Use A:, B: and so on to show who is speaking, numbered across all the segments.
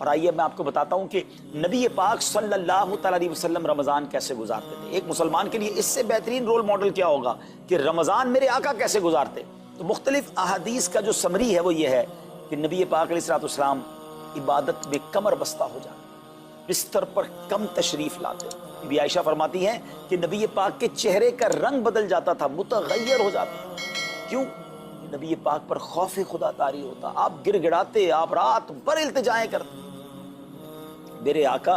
A: اور آئیے میں آپ کو بتاتا ہوں کہ نبی پاک صلی اللہ تعالی علیہ وسلم رمضان کیسے گزارتے تھے. ایک مسلمان کے لیے اس سے بہترین رول ماڈل کیا ہوگا کہ رمضان میرے آقا کیسے گزارتے. تو مختلف احادیث کا جو سمری ہے وہ یہ ہے کہ نبی پاک علیہ الصلوۃ والسلام عبادت میں کمر بستہ ہو جاتے, بستر پر کم تشریف لاتے. بی عائشہ فرماتی ہیں کہ نبی پاک کے چہرے کا رنگ بدل جاتا تھا, متغیر ہو جاتا. کیوں؟ نبی پاک پر خوف خدا طاری ہوتا. آپ گر گڑاتے, آپ رات بھر التجائیں کرتے. میرے آقا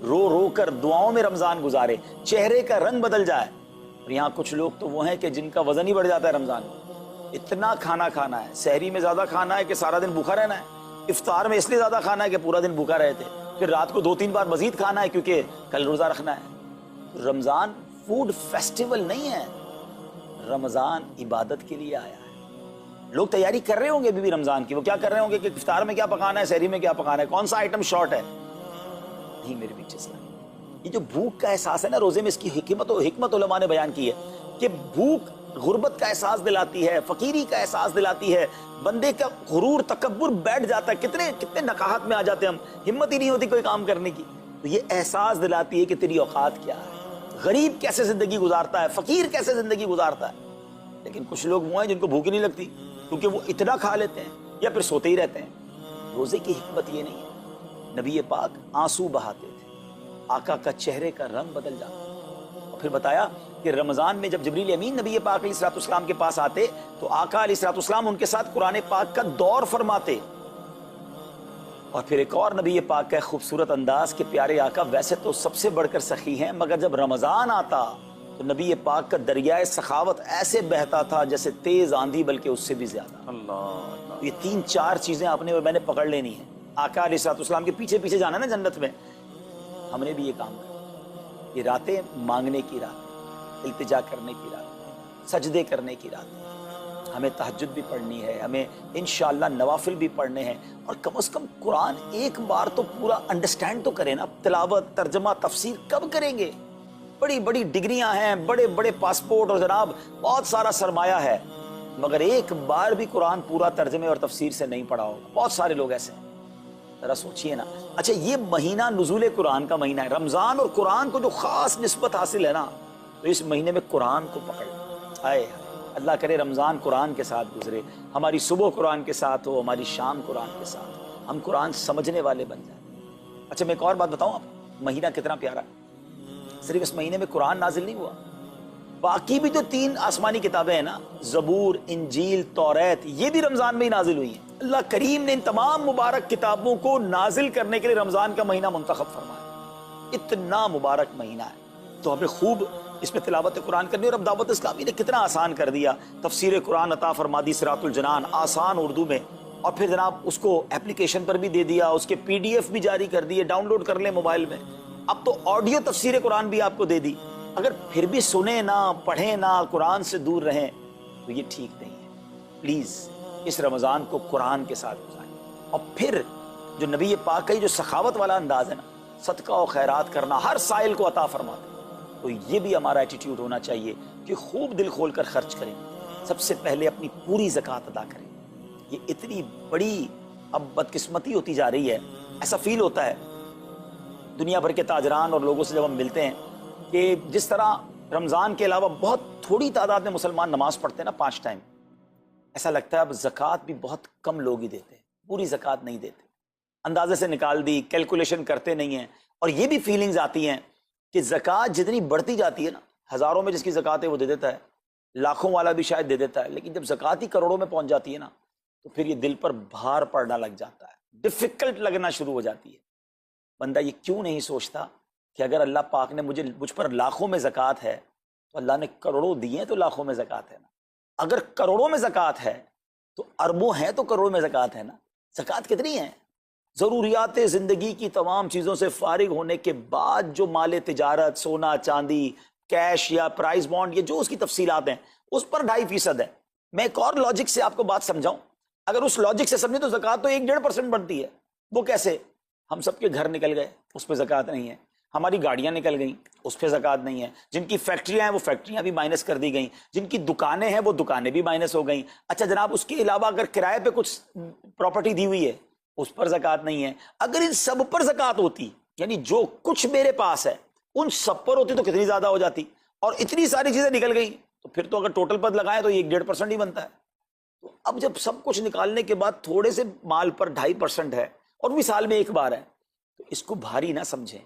A: رو رو کر دعاؤں میں رمضان گزارے, چہرے کا رنگ بدل جائے. اور یہاں کچھ لوگ تو وہ ہیں کہ جن کا وزن ہی بڑھ جاتا ہے رمضان میں. اتنا کھانا کھانا ہے, سحری میں زیادہ کھانا ہے کہ سارا دن بھوکا رہنا ہے, افطار میں اس لیے زیادہ کھانا ہے کہ پورا دن بھوکا رہے تھے, پھر رات کو 2-3 بار مزید کھانا ہے کیونکہ کل روزہ رکھنا ہے. رمضان فوڈ فیسٹیول نہیں ہے, رمضان عبادت کے لیے آیا ہے. لوگ تیاری کر رہے ہوں گے بھی رمضان کی, وہ کیا کر رہے ہوں گے کہ افطار میں کیا پکانا ہے, سحری میں کیا پکانا ہے, کون سا آئٹم شارٹ ہے. نہیں میرے پیچھے سے یہ جو بھوک کا احساس ہے نا روزے میں, اس کی حکمت علماء نے بیان کی ہے کہ بھوک غربت کا احساس دلاتی ہے, فقیری کا احساس دلاتی ہے, بندے کا غرور تکبر بیٹھ جاتا ہے. کتنے نقاہت میں آ جاتے ہیں ہم, ہمت ہی نہیں ہوتی کوئی کام کرنے کی. تو یہ احساس دلاتی ہے کہ تیری اوقات کیا ہے, غریب کیسے زندگی گزارتا ہے, فقیر کیسے زندگی گزارتا ہے. لیکن کچھ لوگ وہ ہیں جن کو بھوک ہی نہیں لگتی کیونکہ وہ اتنا کھا لیتے ہیں یا پھر سوتے ہی رہتے ہیں. روزے کی حکمت یہ نہیں ہے. نبی پاک آنسو بہاتے تھے, آقا کا چہرے کا رنگ بدل جاتا. اور پھر بتایا کہ رمضان میں جب جبریل امین نبی پاک علیہ الصلوۃ والسلام کے پاس آتے تو آقا علیہ الصلوۃ والسلام ان کے ساتھ قرآن پاک کا دور فرماتے. اور پھر ایک اور نبی پاک کا خوبصورت انداز کہ پیارے آقا ویسے تو سب سے بڑھ کر سخی ہیں, مگر جب رمضان آتا تو نبی پاک کا دریائے سخاوت ایسے بہتا تھا جیسے تیز آندھی, بلکہ اس سے بھی زیادہ. اللہ, یہ 3-4 چیزیں آپ نے اور میں نے پکڑ لینی ہیں. آقا علیہ الصلوۃ والسلام کے پیچھے پیچھے جانا نا جنت میں. ہم نے بھی یہ کام کیا. یہ راتیں مانگنے کی رات, التجا کرنے کی رات, سجدے کرنے کی رات. ہمیں تہجد بھی پڑھنی ہے, ہمیں انشاءاللہ نوافل بھی پڑھنے ہیں, اور کم از کم قرآن ایک بار تو پورا انڈرسٹینڈ تو کریں نا. تلاوت, ترجمہ, تفسیر کب کریں گے؟ بڑی بڑی ڈگریاں ہیں, بڑے بڑے پاسپورٹ اور جناب بہت سارا سرمایہ ہے, مگر ایک بار بھی قرآن پورا ترجمے اور تفسیر سے نہیں پڑھا ہوگا. بہت سارے لوگ ایسے ہیں. ذرا سوچئے نا. اچھا یہ مہینہ نزول قرآن کا مہینہ ہے, رمضان, اور قرآن کو جو خاص نسبت حاصل ہے نا, تو اس مہینے میں قرآن کو پکڑ. آئے اللہ کرے رمضان قرآن کے ساتھ گزرے, ہماری صبح قرآن کے ساتھ ہو, ہماری شام قرآن کے ساتھ, ہم قرآن سمجھنے والے بن جائیں. اچھا میں ایک اور بات بتاؤں آپ, مہینہ کتنا پیارا ہے. صرف اس مہینے میں قرآن نازل نہیں ہوا, باقی بھی جو 3 آسمانی کتابیں ہیں نا, زبور, انجیل, توریت, یہ بھی رمضان میں ہی نازل ہوئی ہیں. اللہ کریم نے ان تمام مبارک کتابوں کو نازل کرنے کے لیے رمضان کا مہینہ منتخب فرمایا. اتنا مبارک مہینہ ہے تو ہمیں خوب اس میں تلاوت قرآن کرنی. اور اب دعوت اسلامی نے کتنا آسان کر دیا, تفسیر قرآن عطا فرما دی صراط الجنان آسان اردو میں, اور پھر جناب اس کو اپلیکیشن پر بھی دے دیا, اس کے PDF بھی جاری کر دیے, ڈاؤن لوڈ کر لیں موبائل میں. اب تو آڈیو تفسیر قرآن بھی آپ کو دے دی. اگر پھر بھی سنیں نہ, پڑھیں نہ, قرآن سے دور رہیں تو یہ ٹھیک نہیں ہے. پلیز اس رمضان کو قرآن کے ساتھ گزاریں. اور پھر جو نبی پاک کا جو سخاوت والا انداز ہے نا, صدقہ و خیرات کرنا, ہر سائل کو عطا فرماتے, تو یہ بھی ہمارا ایٹیٹیوڈ ہونا چاہیے کہ خوب دل کھول کر خرچ کریں. سب سے پہلے اپنی پوری زکوٰۃ ادا کریں. یہ اتنی بڑی اب بدقسمتی ہوتی جا رہی ہے. ایسا فیل ہوتا ہے دنیا بھر کے تاجران اور لوگوں سے جب ہم ملتے ہیں کہ جس طرح رمضان کے علاوہ بہت تھوڑی تعداد میں مسلمان نماز پڑھتے ہیں نا 5 ٹائم, ایسا لگتا ہے اب زکوٰۃ بھی بہت کم لوگ ہی دیتے ہیں, پوری زکوٰۃ نہیں دیتے, اندازے سے نکال دی, کیلکولیشن کرتے نہیں ہیں. اور یہ بھی فیلنگز آتی ہیں کہ زکوٰۃ جتنی بڑھتی جاتی ہے نا, ہزاروں میں جس کی زکوٰۃ ہے وہ دے دیتا ہے, لاکھوں والا بھی شاید دے دیتا ہے, لیکن جب زکوٰۃ ہی کروڑوں میں پہنچ جاتی ہے نا, تو پھر یہ دل پر بھار پڑنا لگ جاتا ہے, ڈیفیکلٹ لگنا شروع ہو جاتی ہے. بندہ یہ کیوں نہیں سوچتا کہ اگر اللہ پاک نے مجھ پر لاکھوں میں زکوٰۃ ہے تو اللہ نے کروڑوں دیے ہیں تو لاکھوں میں زکوٰۃ ہے نا. اگر کروڑوں میں زکوٰۃ ہے تو اربوں ہیں تو کروڑوں میں زکوٰۃ ہے نا. زکوٰۃ کتنی ہے؟ ضروریات زندگی کی تمام چیزوں سے فارغ ہونے کے بعد جو مال تجارت, سونا چاندی, کیش یا پرائز بانڈ, یہ جو اس کی تفصیلات ہیں, اس پر 2.5% ہے. میں ایک اور لاجک سے آپ کو بات سمجھاؤں. اگر اس لاجک سے سمجھیں تو زکوٰۃ تو 1-1.5% بنتی ہے. وہ کیسے؟ ہم سب کے گھر نکل گئے, اس پہ زکوٰۃ نہیں ہے. ہماری گاڑیاں نکل گئیں, اس پہ زکوٰۃ نہیں ہے. جن کی فیکٹریاں ہیں وہ فیکٹریاں بھی مائنس کر دی گئیں. جن کی دکانیں ہیں وہ دکانیں بھی مائنس ہو گئیں. اچھا جناب, اس کے علاوہ اگر کرائے پہ کچھ پراپرٹی دی ہوئی ہے اس پر زکوٰۃ نہیں ہے. اگر ان سب پر زکوٰۃ ہوتی، یعنی جو کچھ میرے پاس ہے ان سب پر ہوتی تو کتنی زیادہ ہو جاتی، اور اتنی ساری چیزیں نکل گئیں تو پھر تو اگر ٹوٹل پر لگائیں تو یہ 1.5% ہی بنتا ہے. تو اب جب سب کچھ نکالنے کے بعد تھوڑے سے مال پر 2.5% ہے اور بھی سال میں ایک بار ہے، تو اس کو بھاری نہ سمجھیں.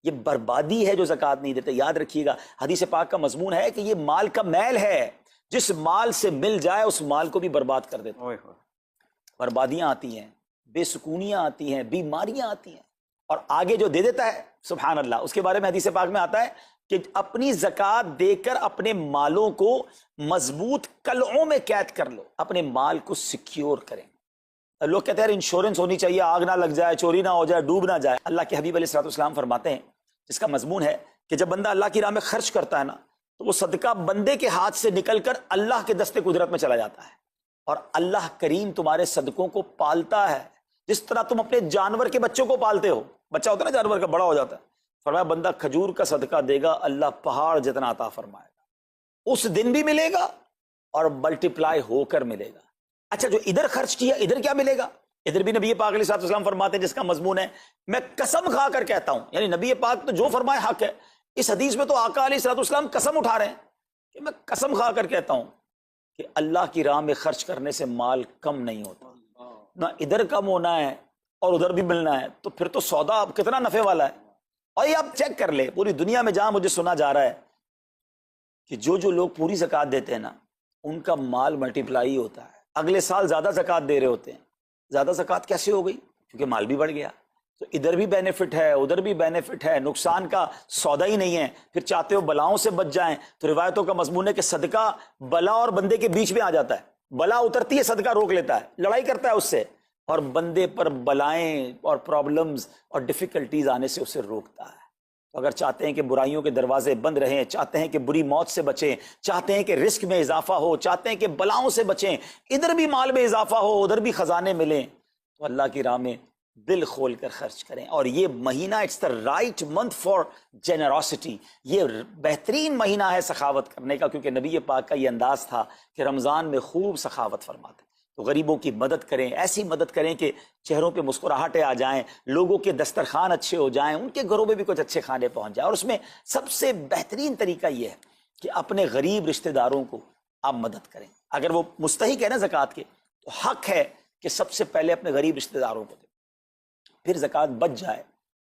A: یہ بربادی ہے جو زکوٰۃ نہیں دیتے. یاد رکھیے گا حدیث پاک کا مضمون ہے کہ یہ مال کا میل ہے، جس مال سے مل جائے اس مال کو بھی برباد کر دیتا ہے. بربادیاں آتی ہیں، بے سکونیاں آتی ہیں، بیماریاں آتی ہیں، اور آگے جو دے دیتا ہے سبحان اللہ، اس کے بارے میں حدیث پاک میں آتا ہے کہ اپنی زکوٰۃ دے کر اپنے مالوں کو مضبوط قلعوں میں قید کر لو، اپنے مال کو سیکیور کریں. لوگ کہتے ہیں انشورنس ہونی چاہیے، آگ نہ لگ جائے، چوری نہ ہو جائے، ڈوب نہ جائے. اللہ کے حبیب علیہ الصلوۃ والسلام فرماتے ہیں، جس کا مضمون ہے کہ جب بندہ اللہ کی راہ میں خرچ کرتا ہے نا تو وہ صدقہ بندے کے ہاتھ سے نکل کر اللہ کے دستے قدرت میں چلا جاتا ہے، اور اللہ کریم تمہارے صدقوں کو پالتا ہے جس طرح تم اپنے جانور کے بچوں کو پالتے ہو. بچہ ہوتا ہے نا جانور کا، بڑا ہو جاتا ہے. فرمایا بندہ کھجور کا صدقہ دے گا اللہ پہاڑ جتنا عطا فرمائے گا، اس دن بھی ملے گا اور ملٹیپلائی ہو کر ملے گا. اچھا جو ادھر خرچ کیا ادھر کیا ملے گا؟ ادھر بھی نبی پاک علیہ الصلوۃ والسلام فرماتے ہیں، جس کا مضمون ہے میں قسم کھا کر کہتا ہوں، یعنی نبی پاک تو جو فرمائے حق ہے. اس حدیث میں تو آقا علیہ الصلوۃ والسلام قسم اٹھا رہے ہیں کہ میں قسم کھا کر کہتا ہوں کہ اللہ کی راہ میں خرچ کرنے سے مال کم نہیں ہوتا، نہ ادھر کم ہونا ہے اور ادھر بھی ملنا ہے. تو پھر تو سودا اب کتنا نفع والا ہے. اور یہ آپ چیک کر لیں پوری دنیا میں جہاں مجھے سنا جا رہا ہے کہ جو لوگ پوری زکوٰۃ دیتے ہیں نا ان کا مال ملٹیپلائی ہوتا ہے، اگلے سال زیادہ زکوٰۃ دے رہے ہوتے ہیں. زیادہ زکوٰۃ کیسے ہو گئی؟ کیونکہ مال بھی بڑھ گیا. تو ادھر بھی بینیفٹ ہے ادھر بھی بینیفٹ ہے، نقصان کا سودا ہی نہیں ہے. پھر چاہتے ہو بلاؤں سے بچ جائیں تو روایتوں کا مضمون ہے کہ صدقہ بلا اور بندے کے بیچ میں آ جاتا ہے. بلا اترتی ہے، صدقہ روک لیتا ہے، لڑائی کرتا ہے اس سے، اور بندے پر بلائیں اور پرابلمز اور ڈیفیکلٹیز آنے سے اسے روکتا ہے. اگر چاہتے ہیں کہ برائیوں کے دروازے بند رہیں، چاہتے ہیں کہ بری موت سے بچیں، چاہتے ہیں کہ رزق میں اضافہ ہو، چاہتے ہیں کہ بلاؤں سے بچیں، ادھر بھی مال میں اضافہ ہو ادھر بھی خزانے ملیں، تو اللہ کی راہ میں دل کھول کر خرچ کریں. اور یہ مہینہ it's the right month for generosity, یہ بہترین مہینہ ہے سخاوت کرنے کا، کیونکہ نبی پاک کا یہ انداز تھا کہ رمضان میں خوب سخاوت فرماتے. تو غریبوں کی مدد کریں، ایسی مدد کریں کہ چہروں پہ مسکراہٹیں آ جائیں، لوگوں کے دسترخوان اچھے ہو جائیں، ان کے گھروں میں بھی کچھ اچھے کھانے پہنچ جائیں. اور اس میں سب سے بہترین طریقہ یہ ہے کہ اپنے غریب رشتہ داروں کو آپ مدد کریں. اگر وہ مستحق ہے نا زکوٰۃ کے تو حق ہے کہ سب سے پہلے اپنے غریب رشتہ داروں کو دیں. پھر زکوٰۃ بچ جائے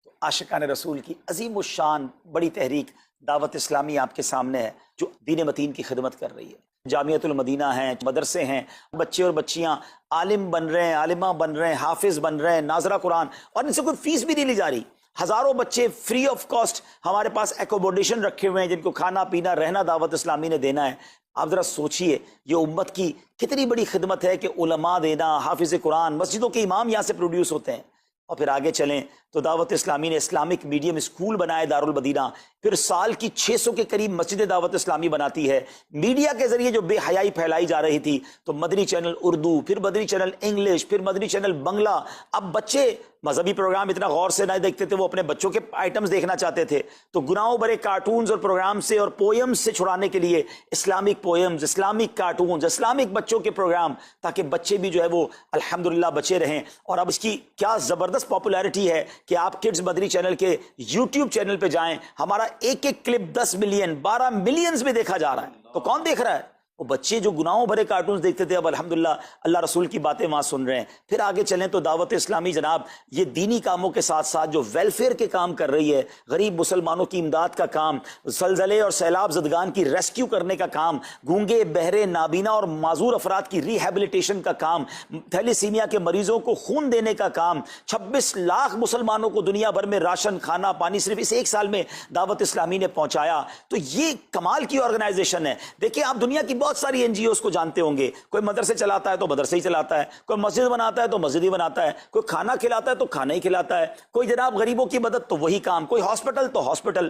A: تو عاشقان رسول کی عظیم الشان بڑی تحریک دعوت اسلامی آپ کے سامنے ہے، جو دین متین کی خدمت کر رہی ہے. جامعۃ المدینہ ہیں، مدرسے ہیں، بچے اور بچیاں عالم بن رہے ہیں، عالمہ بن رہے ہیں، حافظ بن رہے ہیں، ناظرہ قرآن، اور ان سے کوئی فیس بھی نہیں لی جا رہی. ہزاروں بچے فری آف کاسٹ ہمارے پاس ایکوموڈیشن رکھے ہوئے ہیں جن کو کھانا پینا رہنا دعوت اسلامی نے دینا ہے. آپ ذرا سوچئے یہ امت کی کتنی بڑی خدمت ہے کہ علماء دینا، حافظ قرآن، مسجدوں کے امام یہاں سے پروڈیوس ہوتے ہیں. اور پھر آگے چلیں تو دعوت اسلامی نے اسلامک میڈیم اسکول بنائے دارالمدینہ، پھر سال کی 600 کے قریب مسجد دعوت اسلامی بناتی ہے. میڈیا کے ذریعے جو بے حیائی پھیلائی جا رہی تھی، تو مدنی چینل اردو، پھر مدنی چینل انگلش، پھر مدنی چینل بنگلہ. اب بچے مذہبی پروگرام اتنا غور سے نہ دیکھتے تھے، وہ اپنے بچوں کے آئٹمز دیکھنا چاہتے تھے، تو گناہوں بھرے کارٹونز اور پروگرام سے اور پوئمز سے چھڑانے کے لیے Islamic poems, Islamic cartoons, Islamic بچوں کے پروگرام، تاکہ بچے بھی جو ہے وہ الحمدللہ بچے رہیں. اور اب اس کی کیا زبردست پاپولیرٹی ہے کہ آپ کڈز مدنی چینل کے یوٹیوب چینل پہ جائیں، ہمارا ایک ایک کلپ 10 ملین 12 ملینز میں دیکھا جا رہا ہے. تو کون دیکھ رہا ہے؟ وہ بچے جو گناہوں بھرے کارٹونز دیکھتے تھے، اب الحمدللہ اللہ رسول کی باتیں وہاں سن رہے ہیں. پھر آگے چلیں تو دعوت اسلامی جناب یہ دینی کاموں کے ساتھ ساتھ جو ویلفیئر کے کام کر رہی ہے، غریب مسلمانوں کی امداد کا کام، زلزلے اور سیلاب زدگان کی ریسکیو کرنے کا کام، گونگے بہرے نابینا اور معذور افراد کی ریہیبلیٹیشن کا کام، تھیلیسیمیا کے مریضوں کو خون دینے کا کام، 26 لاکھ مسلمانوں کو دنیا بھر میں راشن، کھانا، پانی صرف اس ایک سال میں دعوت اسلامی نے پہنچایا. تو یہ کمال کی آرگنائزیشن ہے. دیکھیں آپ دنیا کی بہت ساری این جی اوز کو جانتے ہوں گے، کوئی مدرسے چلاتا ہے تو مدرسے ہی چلاتا ہے، کوئی مسجد بناتا ہے تو مسجد ہی بناتا ہے، کوئی کھانا کھلاتا ہے تو کھانا ہی کھلاتا ہے، کوئی جناب غریبوں کی مدد تو وہی کام، کوئی ہاسپٹل تو ہاسپٹل.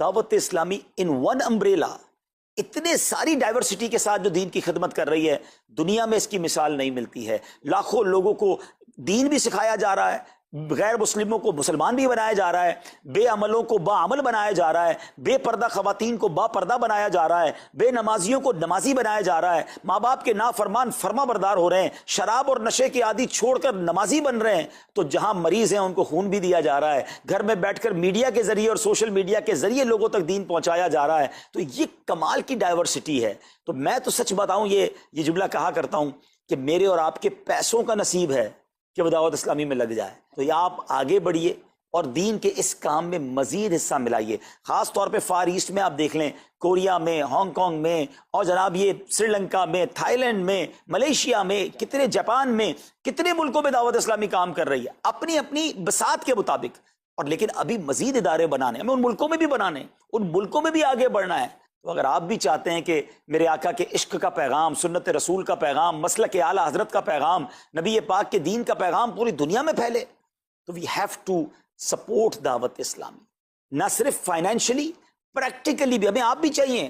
A: دعوت اسلامی ان ون امبریلا اتنے ساری ڈائیورسٹی کے ساتھ جو دین کی خدمت کر رہی ہے، دنیا میں اس کی مثال نہیں ملتی ہے. لاکھوں لوگوں کو دین بھی سکھایا جا رہا ہے، غیر مسلموں کو مسلمان بھی بنایا جا رہا ہے، بے عملوں کو باعمل بنایا جا رہا ہے، بے پردہ خواتین کو با پردہ بنایا جا رہا ہے، بے نمازیوں کو نمازی بنایا جا رہا ہے، ماں باپ کے نافرمان فرما بردار ہو رہے ہیں، شراب اور نشے کے عادی چھوڑ کر نمازی بن رہے ہیں، تو جہاں مریض ہیں ان کو خون بھی دیا جا رہا ہے، گھر میں بیٹھ کر میڈیا کے ذریعے اور سوشل میڈیا کے ذریعے لوگوں تک دین پہنچایا جا رہا ہے۔ تو یہ کمال کی ڈائیورسٹی ہے۔ تو میں تو سچ بتاؤں، یہ جملہ کہا کرتا ہوں کہ میرے اور آپ کے پیسوں کا نصیب ہے کہ وہ دعوت اسلامی میں لگ جائے۔ تو یہ آپ آگے بڑھیے اور دین کے اس کام میں مزید حصہ ملائیے۔ خاص طور پہ فار ایسٹ میں آپ دیکھ لیں، کوریا میں، ہانگ کانگ میں، اور جناب یہ سری لنکا میں، تھائی لینڈ میں، ملیشیا میں، کتنے جاپان میں، کتنے ملکوں میں دعوت اسلامی کام کر رہی ہے اپنی اپنی بساط کے مطابق۔ اور لیکن ابھی مزید ادارے بنانے ہمیں، ان ملکوں میں بھی بنانے، ان ملکوں میں بھی آگے بڑھنا ہے۔ تو اگر آپ بھی چاہتے ہیں کہ میرے آقا کے عشق کا پیغام، سنت رسول کا پیغام، مسلک اعلیٰ حضرت کا پیغام، نبی پاک کے دین کا پیغام پوری دنیا میں پھیلے، تو وی ہیو ٹو سپورٹ دعوت اسلامی، نہ صرف فائنینشلی، پریکٹیکلی بھی۔ ہمیں آپ بھی چاہیے،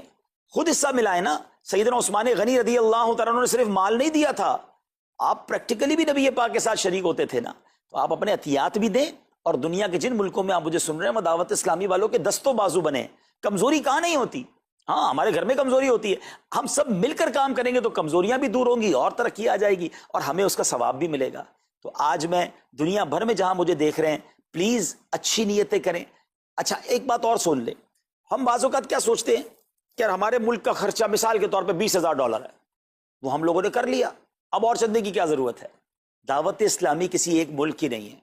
A: خود حصہ ملائیں نا۔ سیدنا عثمان غنی رضی اللہ تعالیٰ عنہ نے صرف مال نہیں دیا تھا، آپ پریکٹیکلی بھی نبی پاک کے ساتھ شریک ہوتے تھے نا۔ تو آپ اپنے عطیات بھی دیں، اور دنیا کے جن ملکوں میں آپ مجھے سن رہے ہیں وہ دعوت اسلامی والوں کے دستوں بازو بنے۔ کمزوری کہاں نہیں ہوتی، ہاں ہمارے گھر میں کمزوری ہوتی ہے، ہم سب مل کر کام کریں گے تو کمزوریاں بھی دور ہوں گی اور ترقی آ جائے گی اور ہمیں اس کا ثواب بھی ملے گا۔ تو آج میں دنیا بھر میں جہاں مجھے دیکھ رہے ہیں، پلیز اچھی نیتیں کریں۔ اچھا ایک بات اور سن لیں، ہم بعض اوقات کیا سوچتے ہیں کہ ہمارے ملک کا خرچہ مثال کے طور پہ $20,000 ہے، وہ ہم لوگوں نے کر لیا، اب اور چندے کی کیا ضرورت ہے؟ دعوت اسلامی کسی ایک ملک کی نہیں ہے،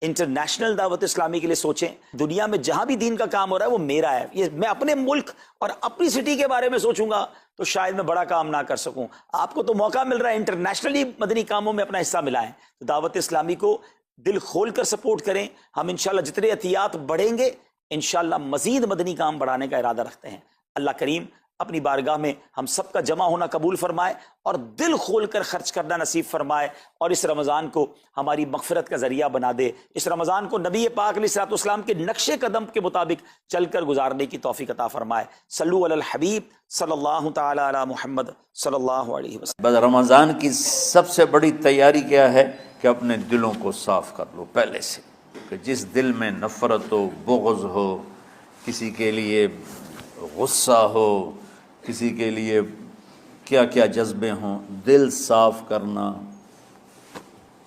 A: انٹرنیشنل دعوت اسلامی کے لیے سوچیں۔ دنیا میں جہاں بھی دین کا کام ہو رہا ہے وہ میرا ہے، یہ میں اپنے ملک اور اپنی سٹی کے بارے میں سوچوں گا تو شاید میں بڑا کام نہ کر سکوں۔ آپ کو تو موقع مل رہا ہے انٹرنیشنلی مدنی کاموں میں اپنا حصہ ملائیں، تو دعوت اسلامی کو دل کھول کر سپورٹ کریں۔ ہم انشاءاللہ جتنے عطیات بڑھیں گے انشاءاللہ مزید مدنی کام بڑھانے کا ارادہ رکھتے ہیں۔ اللہ کریم اپنی بارگاہ میں ہم سب کا جمع ہونا قبول فرمائے اور دل کھول کر خرچ کرنا نصیب فرمائے، اور اس رمضان کو ہماری مغفرت کا ذریعہ بنا دے۔ اس رمضان کو نبی پاک علیہ الصلوۃ والسلام کے نقش قدم کے مطابق چل کر گزارنے کی توفیق عطا فرمائے۔ صلو علی الحبیب صلی اللہ تعالی علی محمد صلی اللہ علیہ وسلم۔
B: بس رمضان کی سب سے بڑی تیاری کیا ہے کہ اپنے دلوں کو صاف کر لو پہلے سے، کہ جس دل میں نفرت ہو، بغض ہو، کسی کے لیے غصہ ہو، کسی کے لیے کیا کیا جذبے ہوں، دل صاف کرنا۔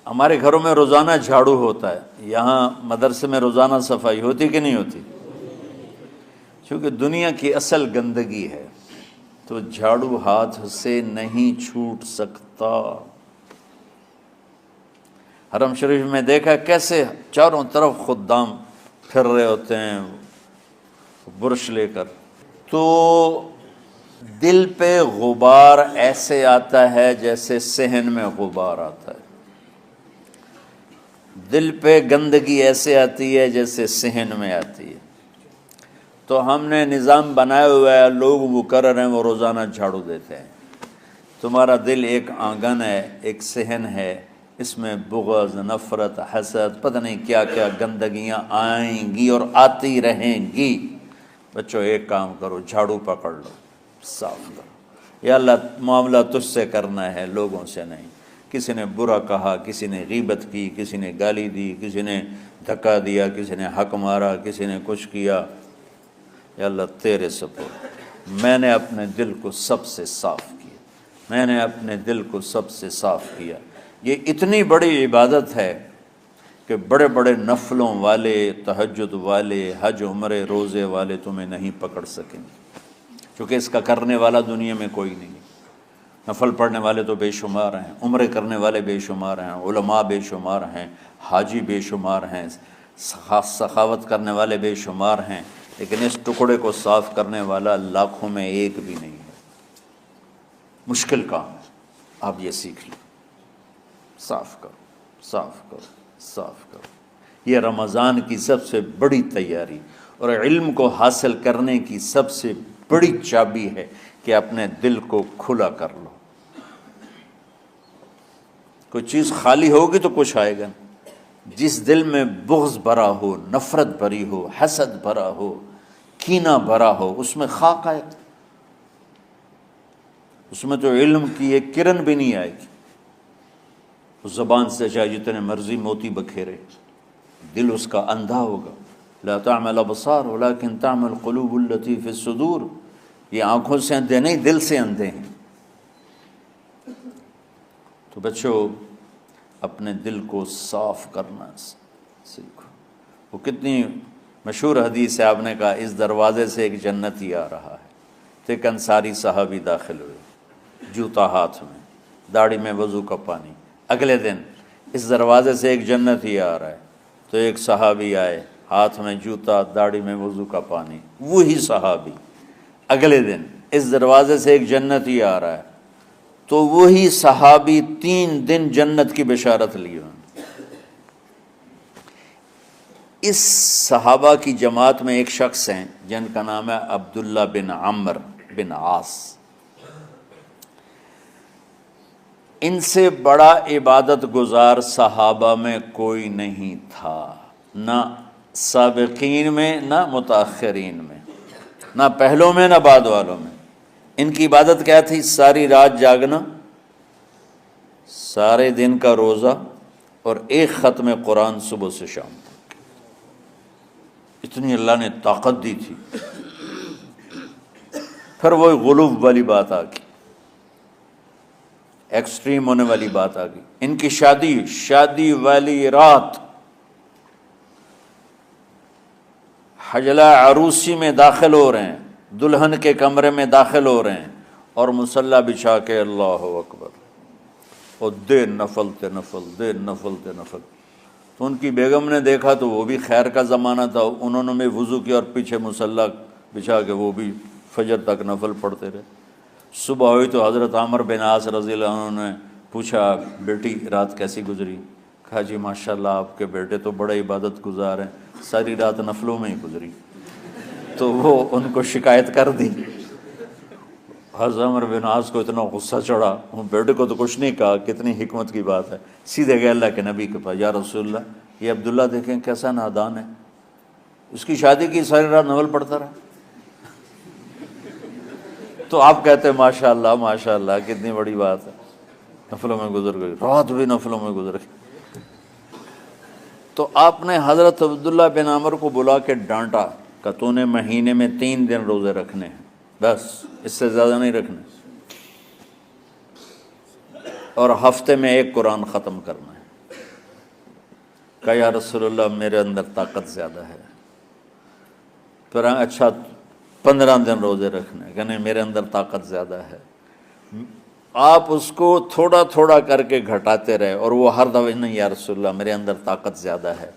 B: ہمارے گھروں میں روزانہ جھاڑو ہوتا ہے، یہاں مدرسے میں روزانہ صفائی ہوتی کہ نہیں ہوتی؟ چونکہ دنیا کی اصل گندگی ہے تو جھاڑو ہاتھ سے نہیں چھوٹ سکتا۔ حرم شریف میں دیکھا کیسے چاروں طرف خدام پھر رہے ہوتے ہیں برش لے کر، تو دل پہ غبار ایسے آتا ہے جیسے صحن میں غبار آتا ہے، دل پہ گندگی ایسے آتی ہے جیسے صحن میں آتی ہے۔ تو ہم نے نظام بنایا ہوا ہے، لوگ مقرر ہیں وہ روزانہ جھاڑو دیتے ہیں۔ تمہارا دل ایک آنگن ہے، ایک صحن ہے، اس میں بغض، نفرت، حسد، پتہ نہیں کیا کیا گندگیاں آئیں گی اور آتی رہیں گی۔ بچوں ایک کام کرو، جھاڑو پکڑ لو، صاف کرو۔ یا اللہ معاملہ تجھ سے کرنا ہے، لوگوں سے نہیں۔ کسی نے برا کہا، کسی نے غیبت کی، کسی نے گالی دی، کسی نے دھکا دیا، کسی نے حق مارا، کسی نے کچھ کیا، یا اللہ تیرے سپرد میں نے اپنے دل کو سب سے صاف کیا، میں نے اپنے دل کو سب سے صاف کیا۔ یہ اتنی بڑی عبادت ہے کہ بڑے بڑے نفلوں والے، تہجد والے، حج عمرے روزے والے تمہیں نہیں پکڑ سکیں گے، کیونکہ اس کا کرنے والا دنیا میں کوئی نہیں۔ نفل پڑھنے والے تو بے شمار ہیں، عمرے کرنے والے بے شمار ہیں، علماء بے شمار ہیں، حاجی بے شمار ہیں، سخاوت کرنے والے بے شمار ہیں، لیکن اس ٹکڑے کو صاف کرنے والا لاکھوں میں ایک بھی نہیں ہے۔ مشکل کام ہے، آپ یہ سیکھ لیں، صاف کرو، صاف کرو، صاف کرو۔ یہ رمضان کی سب سے بڑی تیاری اور علم کو حاصل کرنے کی سب سے بڑی چابی ہے کہ اپنے دل کو کھلا کر لو۔ کوئی چیز خالی ہوگی تو کچھ آئے گا۔ جس دل میں بغض بھرا ہو، نفرت بھری ہو، حسد بھرا ہو، کینہ بھرا ہو، اس میں خاک آئے گا، اس میں تو علم کی ایک کرن بھی نہیں آئے گی۔ اس زبان سے چاہے جتنے مرضی موتی بکھیرے، دل اس کا اندھا ہوگا. لا تعمل الابصار ولكن تعمل القلوب التي في الصدور. یہ آنکھوں سے اندھے نہیں، دل سے اندھے ہیں. تو بچوں اپنے دل کو صاف کرنا سیکھو. وہ کتنی مشہور حدیث ہے، آپ نے کہا اس دروازے سے ایک جنتی آ رہا ہے. تو ایک انصاری صحابی داخل ہوئے، جوتا ہاتھ میں، داڑھی میں وضو کا پانی. اگلے دن اس دروازے سے ایک جنتی آ رہا ہے. تو ایک صحابی آئے، ہاتھ میں جوتا، داڑھی میں وضو کا پانی. وہی صحابی اگلے دن اس دروازے سے ایک جنتی آ رہا ہے. تو وہی صحابی 3 دن جنت کی بشارت لی. اس صحابہ کی جماعت میں ایک شخص ہیں جن کا نام ہے عبداللہ بن عمر بن عاص. ان سے بڑا عبادت گزار صحابہ میں کوئی نہیں تھا، نہ سابقین میں نہ متاخرین میں، نہ پہلوں میں نہ بعد والوں میں. ان کی عبادت کیا تھی؟ ساری رات جاگنا، سارے دن کا روزہ، اور ایک ختم قرآن صبح سے شام تک. اتنی اللہ نے طاقت دی تھی. پھر وہ غلوب والی بات آ گئی، ایکسٹریم ہونے والی بات آ گئی. ان کی شادی والی رات حجلہ عروسی میں داخل ہو رہے ہیں، دلہن کے کمرے میں داخل ہو رہے ہیں، اور مصلی بچھا کے اللہ اکبر، اور دے نفل تے نفل. تو ان کی بیگم نے دیکھا تو وہ بھی خیر کا زمانہ تھا، انہوں نے بھی وضو کیا اور پیچھے مصلی بچھا کے وہ بھی فجر تک نفل پڑھتے رہے. صبح ہوئی تو حضرت عمر بن عاص رضی اللہ عنہ نے پوچھا بیٹی رات کیسی گزری؟ کہا جی ماشاءاللہ آپ کے بیٹے تو بڑے عبادت گزار ہیں، ساری رات نفلوں میں ہی گزری. تو وہ ان کو شکایت کر دی. حضرت عمر بن عاص کو اتنا غصہ چڑھا، بیٹے کو تو کچھ نہیں کہا، کتنی حکمت کی بات ہے. سیدھے گئے اللہ کے نبی کے پاس، یا رسول اللہ یہ عبداللہ دیکھیں کیسا نادان ہے، اس کی شادی کی ساری رات نفل پڑھتا رہا. تو آپ کہتے ہیں ماشاءاللہ کتنی بڑی بات ہے، نفلوں میں گزر گئی، رات بھی نفلوں میں گزر گئی. تو آپ نے حضرت عبداللہ بن عمر کو بلا کے ڈانٹا کہ تو نے مہینے میں 3 دن روزے رکھنے ہیں، بس اس سے زیادہ نہیں رکھنے، اور ہفتے میں 1 قرآن ختم کرنا ہے. کہا یا رسول اللہ میرے اندر طاقت زیادہ ہے. پھر اچھا 15 دن روزے رکھنے، کہ نہیں میرے اندر طاقت زیادہ ہے. آپ اس کو تھوڑا تھوڑا کر کے گھٹاتے رہے، اور وہ ہر دفعہ نہیں یا رسول اللہ میرے اندر طاقت زیادہ ہے.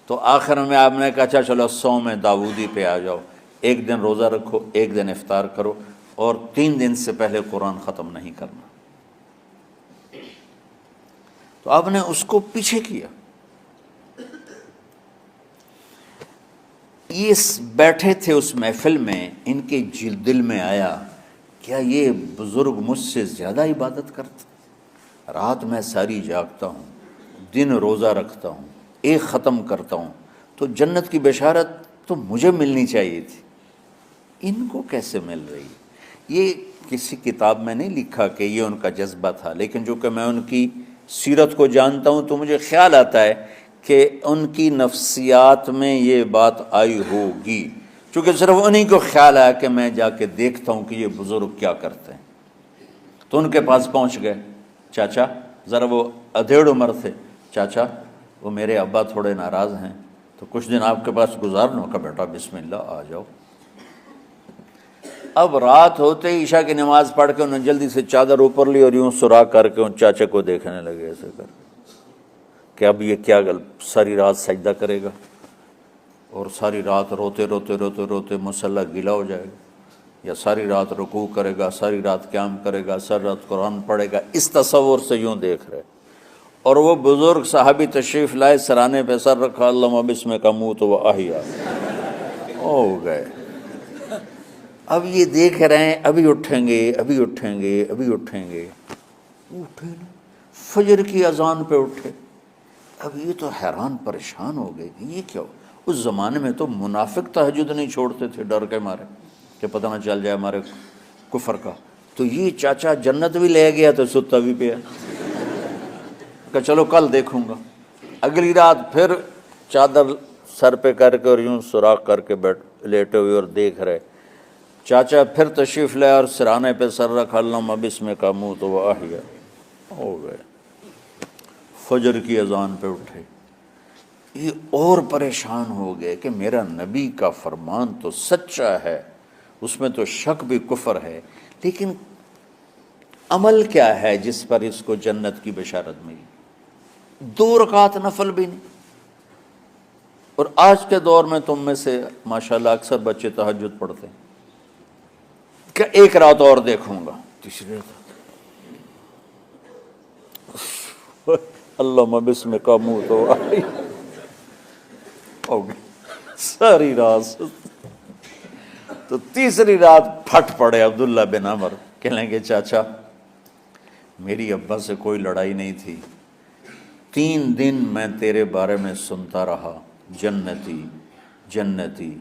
B: تو آخر میں آپ نے کہا اچھا چلو 100 میں داؤدی پہ آ جاؤ، 1 دن روزہ رکھو، 1 دن افطار کرو، اور 3 دن سے پہلے قرآن ختم نہیں کرنا. تو آپ نے اس کو پیچھے کیا. یہ بیٹھے تھے اس محفل میں، ان کے دل میں آیا کیا یہ بزرگ مجھ سے زیادہ عبادت کرتا؟ رات میں ساری جاگتا ہوں، دن روزہ رکھتا ہوں، 1 ختم کرتا ہوں، تو جنت کی بشارت تو مجھے ملنی چاہیے تھی، ان کو کیسے مل رہی؟ یہ کسی کتاب میں نہیں لکھا کہ یہ ان کا جذبہ تھا، لیکن جو کہ میں ان کی سیرت کو جانتا ہوں تو مجھے خیال آتا ہے کہ ان کی نفسیات میں یہ بات آئی ہوگی، چونکہ صرف انہی کو خیال آیا کہ میں جا کے دیکھتا ہوں کہ یہ بزرگ کیا کرتے ہیں. تو ان کے پاس پہنچ گئے. چاچا ذرا، وہ ادھیڑ عمر تھے، چاچا وہ میرے ابا تھوڑے ناراض ہیں تو کچھ دن آپ کے پاس گزار لوں. کا بیٹا بسم اللہ آ جاؤ. اب رات ہوتے ہی عشاء کی نماز پڑھ کے انہوں نے جلدی سے چادر اوپر لی اور یوں سراغ کر کے ان چاچے کو دیکھنے لگے ایسے کر کہ اب یہ کیا ساری رات سجدہ کرے گا اور ساری رات روتے روتے روتے روتے مصلی گیلا ہو جائے گا، یا ساری رات رکوع کرے گا، ساری رات قیام کرے گا، ساری رات قرآن پڑھے گا. اس تصور سے یوں دیکھ رہے. اور وہ بزرگ صحابی تشریف لائے، سرانے پہ سر رکھا، اللہم بسمک اموت و احیا، ہو گئے. اب یہ دیکھ رہے ہیں ابھی اٹھیں گے، ابھی اٹھیں گے، ابھی اٹھیں گے. اٹھے نا، فجر کی اذان پہ اٹھے. اب یہ تو حیران پریشان ہو گئے کہ یہ کیا ہو. اس زمانے میں تو منافق تہجد نہیں چھوڑتے تھے ڈر کے مارے کہ پتہ نہ چل جائے ہمارے کفر کا. تو یہ چاچا جنت بھی لے گیا تو ستا بھی پیا کہ چلو کل دیکھوں گا. اگلی رات پھر چادر سر پہ کر کے اور یوں سوراخ کر کے لیٹے ہوئے اور دیکھ رہے. چاچا پھر تشریف لائے اور سرانے پہ سر رکھا، اللہم بسمک اموت و احیا، ہو گئے. فجر کی اذان پہ اٹھے. یہ اور پریشان ہو گئے کہ میرا نبی کا فرمان تو سچا ہے، اس میں تو شک بھی کفر ہے، لیکن عمل کیا ہے جس پر اس کو جنت کی بشارت ملی؟ 2 رکعت نفل بھی نہیں. اور آج کے دور میں تم میں سے ماشاءاللہ اکثر بچے تہجد پڑھتے ہیں کہ 1 رات اور دیکھوں گا، تیسری رات اللہم بسمک اموت و احیا، ہو گئی ساری رات. تو تیسری رات پھٹ پڑے عبداللہ بن عمر، کہنے لگے چاچا میری ابا سے کوئی لڑائی نہیں تھی، 3 دن میں تیرے بارے میں سنتا رہا، جنتی جنتی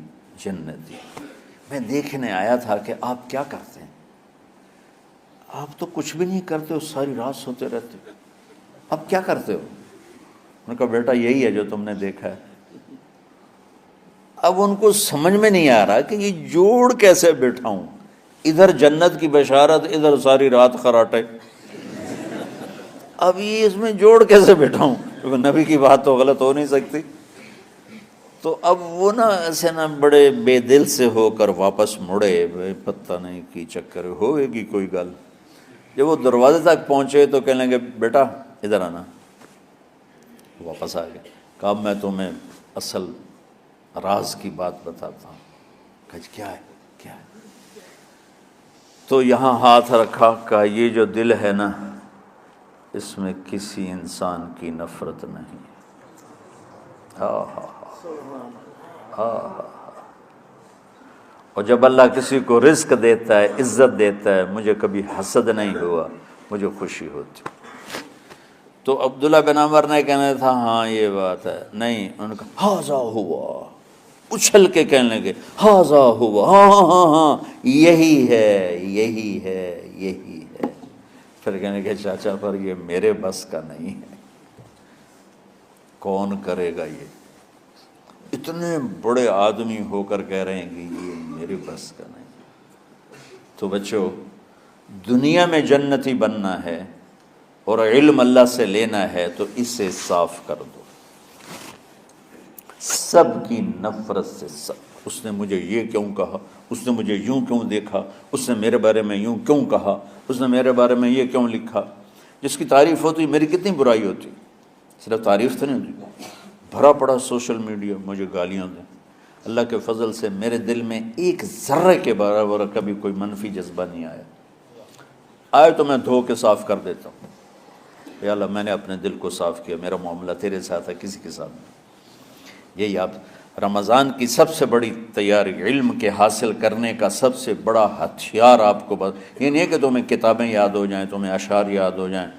B: جنتی. میں دیکھنے آیا تھا کہ آپ کیا کرتے ہیں، آپ تو کچھ بھی نہیں کرتے ہو، ساری رات سوتے رہتے ہو، اب کیا کرتے ہو؟ انہوں نے کہا بیٹا یہی ہے جو تم نے دیکھا ہے. اب ان کو سمجھ میں نہیں آ رہا کہ یہ جوڑ کیسے بٹھاؤں، ادھر جنت کی بشارت، ادھر ساری رات خراٹے. اب یہ اس میں جوڑ کیسے بٹھاؤں، کیونکہ نبی کی بات تو غلط ہو نہیں سکتی. تو اب وہ نا ایسے نا بڑے بے دل سے ہو کر واپس مڑے، پتہ نہیں کی چکر ہوئے گی کوئی گل. جب وہ دروازے تک پہنچے تو کہنے لگے بیٹا ادھر آنا. واپس آ گئے. کہا میں تمہیں اصل راز کی بات بتاتا ہوں. کہا کیا ہے کیا ہے؟ تو یہاں ہاتھ رکھا، کہا یہ جو دل ہے نا اس میں کسی انسان کی نفرت نہیں. اور جب اللہ کسی کو رزق دیتا ہے، عزت دیتا ہے، مجھے کبھی حسد نہیں ہوا، مجھے خوشی ہوتی. تو عبداللہ بن عمر نے کہنا تھا ہاں یہ بات ہے، نہیں، انہوں نے کہا ہاذا ہوا، اچھل کے کہنے لگے ہاذا ہوا، ہاں ہاں ہاں ہاں یہی ہے یہی ہے یہی ہے. پھر کہنے لگے چاچا پر یہ میرے بس کا نہیں ہے، کون کرے گا یہ؟ اتنے بڑے آدمی ہو کر کہہ رہے ہیں کہ یہ میرے بس کا نہیں. تو بچوں، دنیا میں جنتی بننا ہے اور علم اللہ سے لینا ہے تو اسے صاف کر دو سب کی نفرت سے. سب، اس نے مجھے یہ کیوں کہا، اس نے مجھے یوں کیوں دیکھا، اس نے میرے بارے میں یوں کیوں کہا، اس نے میرے بارے میں یہ کیوں لکھا. جس کی تعریف ہوتی میری کتنی برائی ہوتی. صرف تعریف تو نہیں ہوتی، بھرا پڑا سوشل میڈیا مجھے گالیاں دیں. اللہ کے فضل سے میرے دل میں ایک ذرے کے برابر کبھی کوئی منفی جذبہ نہیں آیا. آئے تو میں دھو کے صاف کر دیتا ہوں. یا اللہ میں نے اپنے دل کو صاف کیا، میرا معاملہ تیرے ساتھ ہے، کسی کے ساتھ نہیں. یہی آپ رمضان کی سب سے بڑی تیاری، علم کے حاصل کرنے کا سب سے بڑا ہتھیار آپ کو یہ نہیں ہے کہ تمہیں کتابیں یاد ہو جائیں، تمہیں اشعار یاد ہو جائیں.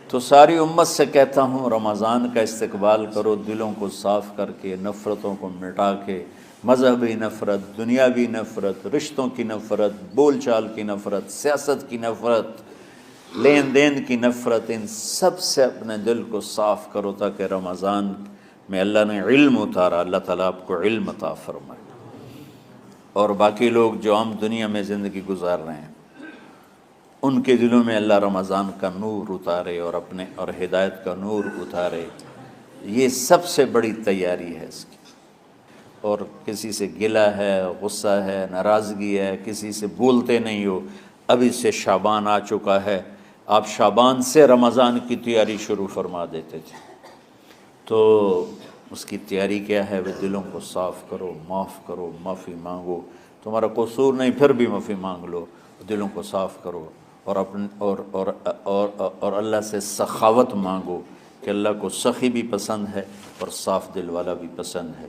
B: تو ساری امت سے کہتا ہوں رمضان کا استقبال کرو، دلوں کو صاف کر کے، نفرتوں کو مٹا کے، مذہبی نفرت، دنیاوی نفرت، رشتوں کی نفرت، بول چال کی نفرت، سیاست کی نفرت، لین دین کی نفرت، ان سب سے اپنے دل کو صاف کرو تاکہ رمضان میں اللہ نے علم اتارا، اللہ تعالیٰ آپ کو علم عطا فرمائے. اور باقی لوگ جو عام دنیا میں زندگی گزار رہے ہیں ان کے دلوں میں اللہ رمضان کا نور اتارے اور اپنے اور ہدایت کا نور اتارے. یہ سب سے بڑی تیاری ہے اس کی. اور کسی سے گلہ ہے، غصہ ہے، ناراضگی ہے، کسی سے بولتے نہیں ہو. ابھی سے شعبان آ چکا ہے، آپ شعبان سے رمضان کی تیاری شروع فرما دیتے تھے. تو اس کی تیاری کیا ہے؟ وہ دلوں کو صاف کرو، معاف کرو، معافی مانگو. تمہارا قصور نہیں پھر بھی معافی مانگ لو، دلوں کو صاف کرو. اور اپنے اور اللہ سے سخاوت مانگو کہ اللہ کو سخی بھی پسند ہے اور صاف دل والا بھی پسند ہے.